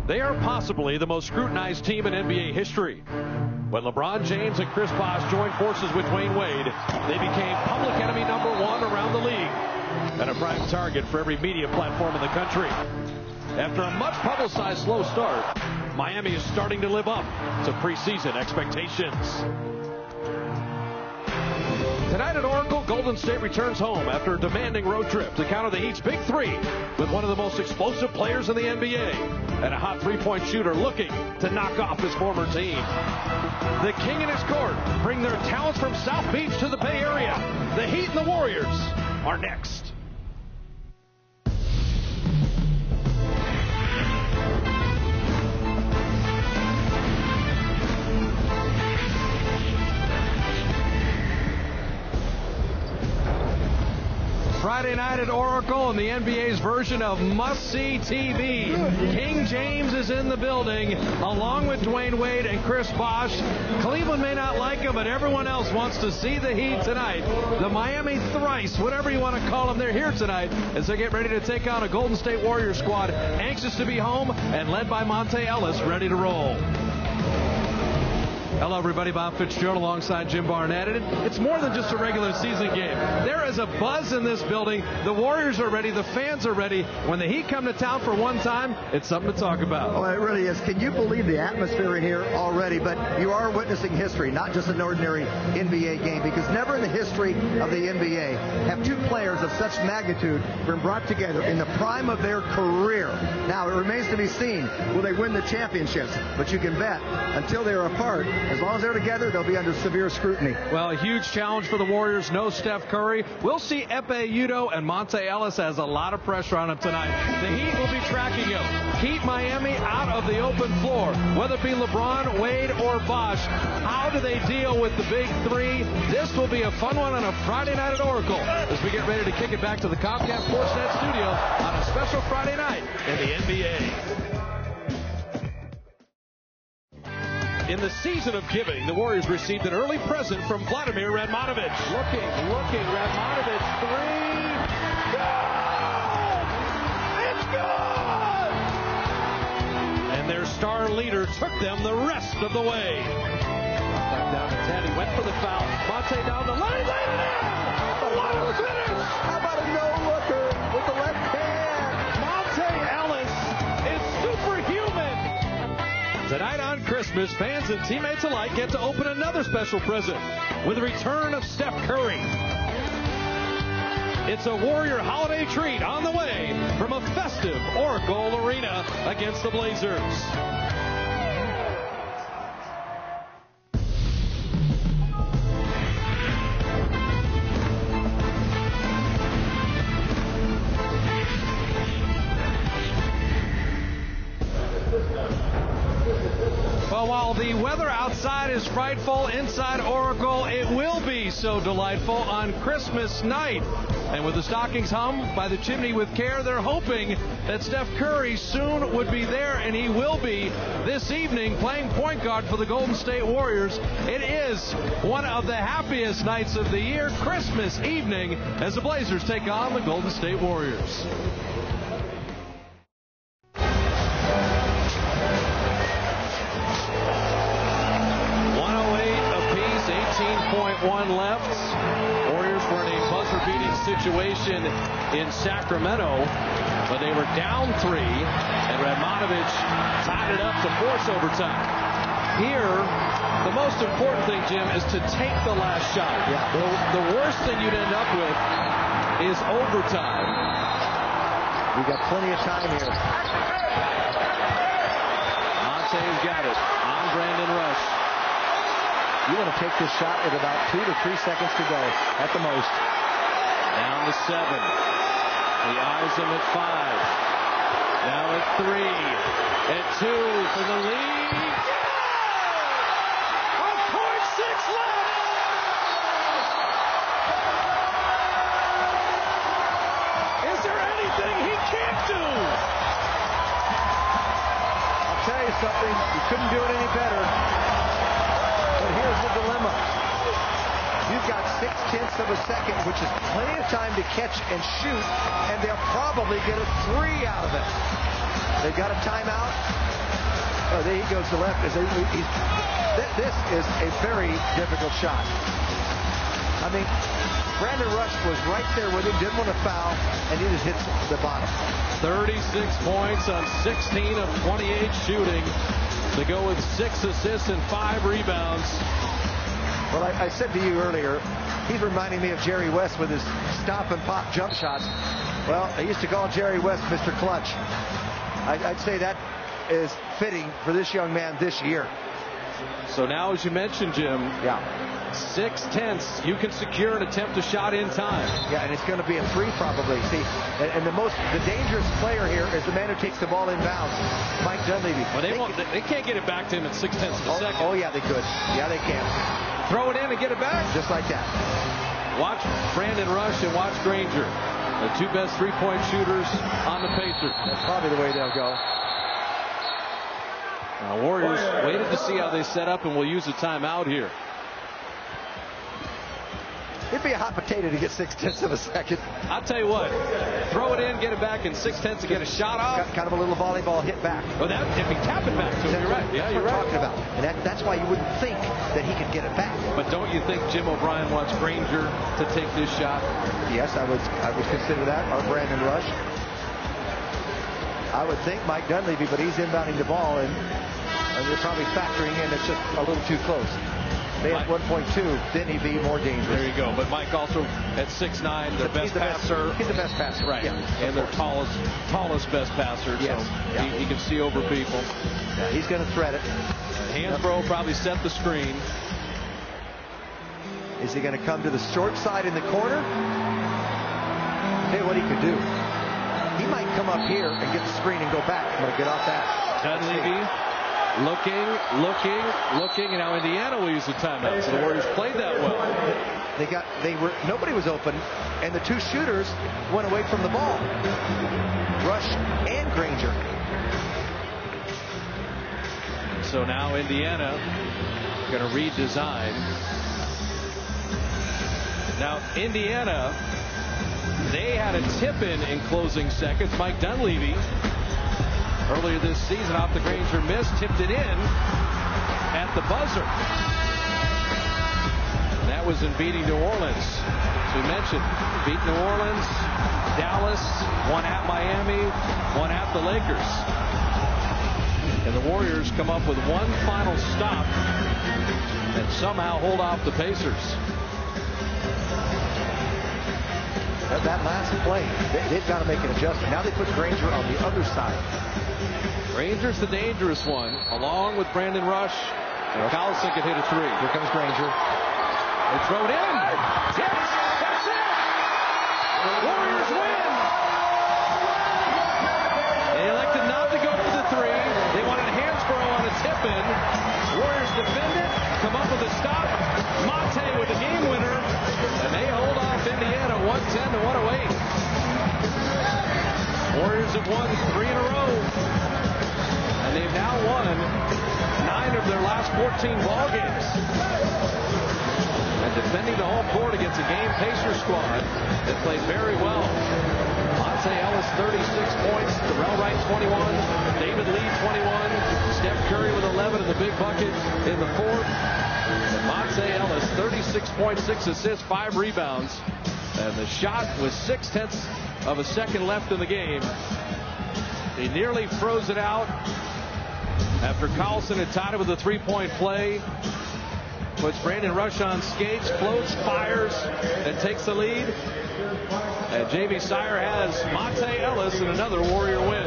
They are possibly the most scrutinized team in NBA history. When LeBron James and Chris Bosh joined forces with Dwayne Wade, they became public enemy number one around the league and a prime target for every media platform in the country. After a much publicized slow start, Miami is starting to live up to preseason expectations. Tonight at Oracle, Golden State returns home after a demanding road trip to counter the Heat's big three with one of the most explosive players in the NBA and a hot three-point shooter looking to knock off his former team. The King and his court bring their talents from South Beach to the Bay Area. The Heat and the Warriors are next. Friday night at Oracle and the NBA's version of must-see TV. King James is in the building along with Dwayne Wade and Chris Bosh. Cleveland may not like him, but everyone else wants to see the Heat tonight. The Miami Thrice, whatever you want to call them, they're here tonight as they get ready to take on a Golden State Warriors squad anxious to be home and led by Monte Ellis, ready to roll. Hello, everybody. Bob Fitzgerald alongside Jim Barnett. It's more than just a regular season game. There is a buzz in this building. The Warriors are ready. The fans are ready. When the Heat come to town for one time, it's something to talk about. Oh, it really is. Can you believe the atmosphere in here already? But you are witnessing history, not just an ordinary NBA game, because never in the history of the NBA have two players of such magnitude been brought together in the prime of their career. Now, it remains to be seen, will they win the championships? But you can bet, until they're apart, as long as they're together, they'll be under severe scrutiny. Well, a huge challenge for the Warriors. No Steph Curry. We'll see Epe Udoh, and Monte Ellis has a lot of pressure on him tonight. The Heat will be tracking him. Keep Miami out of the open floor. Whether it be LeBron, Wade, or Bosh, how do they deal with the big three? This will be a fun one on a Friday night at Oracle as we get ready to kick it back to the Comcast Sportsnet studio on a special Friday night in the NBA. In the season of giving, the Warriors received an early present from Vladimir Radmanovic. Looking, Radmanovic, three, good! It's good! And their star leader took them the rest of the way. Back down to 10, he went for the foul. Monte down the lane, laid it in! The line was finished! How about a no-looker with the left hand? Monte Ellis is superhuman! Tonight on Christmas, fans and teammates alike get to open another special present with the return of Steph Curry. It's a Warrior holiday treat on the way from a festive Oracle Arena against the Blazers. Well, while the weather outside is frightful, inside Oracle, it will be so delightful on Christmas night. And with the stockings hung by the chimney with care, they're hoping that Steph Curry soon would be there, and he will be this evening playing point guard for the Golden State Warriors. It is one of the happiest nights of the year, Christmas evening, as the Blazers take on the Golden State Warriors. 18.1 left. Warriors were in a buzzer-beating situation in Sacramento, but they were down 3, and Radmanovic tied it up to force overtime. Here, the most important thing, Jim, is to take the last shot. Yeah. The worst thing you'd end up with is overtime. We've got plenty of time here. Monte's got it on Brandon Rush. You want to take this shot with about 2 to 3 seconds to go at the most. Down to 7. He eyes him at 5. Now at 3. At 2 for the lead. A .6 left. Is there anything he can't do? I'll tell you something. You couldn't do it any better. But here's the dilemma. You've got 0.6 of a second, which is plenty of time to catch and shoot, and they'll probably get a 3 out of it. They've got a timeout. Oh, there he goes to left. This is a very difficult shot. I mean, Brandon Rush was right there with him, didn't want to foul, and he just hits the bottom. 36 points on 16 of 28 shooting. They go with 6 assists and 5 rebounds. Well, I said to you earlier, he's reminding me of Jerry West with his stop and pop jump shots. Well, I used to call Jerry West Mr. Clutch. I'd say that is fitting for this young man this year. So now, as you mentioned, Jim, 6/10 you can secure and attempt a shot in time. Yeah, and it's going to be a 3 probably. See, and the dangerous player here is the man who takes the ball in bounds, Mike Dunleavy. Well, they can't get it back to him at 6/10 of a second. Oh yeah, they could. Yeah, they can. Throw it in and get it back. Just like that. Watch Brandon Rush and watch Granger, the 2 best 3-point shooters on the Pacers. That's probably the way they'll go. Now, Warriors waited to see how they set up and will use a timeout here. It'd be a hot potato to get 6/10 of a second. I'll tell you what, throw it in, get it back in 6/10 to get a shot off. Kind of a little volleyball hit back. Well, if he tap it back to him, you're right. Yeah, you're right. Talking about. And that's why you wouldn't think that he could get it back. But don't you think Jim O'Brien wants Granger to take this shot? Yes, I would consider that, or Brandon Rush. I would think Mike Dunleavy, but he's inbounding the ball, and they're probably factoring in it's just a little too close. They have 1.2, then he'd be more dangerous. There you go. But Mike also at 6'9", their best passer. He's the best passer. Right. Yeah, and their tallest best passer. Yes. So he can see over people. Yeah, he's going to thread it. Hansbrough probably set the screen. Is he going to come to the short side in the corner? I'll tell you what he could do. He might come up here and get the screen and go back. I'm going to get off that. Dunleavy looking, and now Indiana will use the timeout. So the Warriors played that well. Nobody was open, and the 2 shooters went away from the ball. Rush and Granger. So now Indiana going to redesign. Now Indiana, they had a tip-in closing seconds. Mike Dunleavy, earlier this season off the Granger miss, tipped it in at the buzzer. And that was in beating New Orleans. As we mentioned, beat New Orleans, Dallas, one at Miami, one at the Lakers. And the Warriors come up with one final stop and somehow hold off the Pacers. That last play, they've got to make an adjustment. Now they put Granger on the other side. Granger's the dangerous one, along with Brandon Rush. And Collison could hit a 3. Here comes Granger. They throw it in. Tips. That's it. Warriors win. They elected not to go for the 3. They wanted Hansbrough on a tip-in. Warriors defend it, come up with a stop. Monte with the game winner. And they hold off Indiana 110 to 108. Warriors have won 3 in a row. And they've now won 9 of their last 14 ball games. And defending the home court against a game Pacers squad that played very well. Monte Ellis 36 points, Terrell Wright 21, David Lee 21, Steph Curry with 11 in the big bucket in the 4th. And Monte Ellis 36 points, 6 assists, 5 rebounds. And the shot was 6/10 of a second left in the game. He nearly froze it out after Collison had tied it with a 3-point play. Puts Brandon Rush on skates, floats, fires, and takes the lead. And Jamie Sire has Monte Ellis in another Warrior win.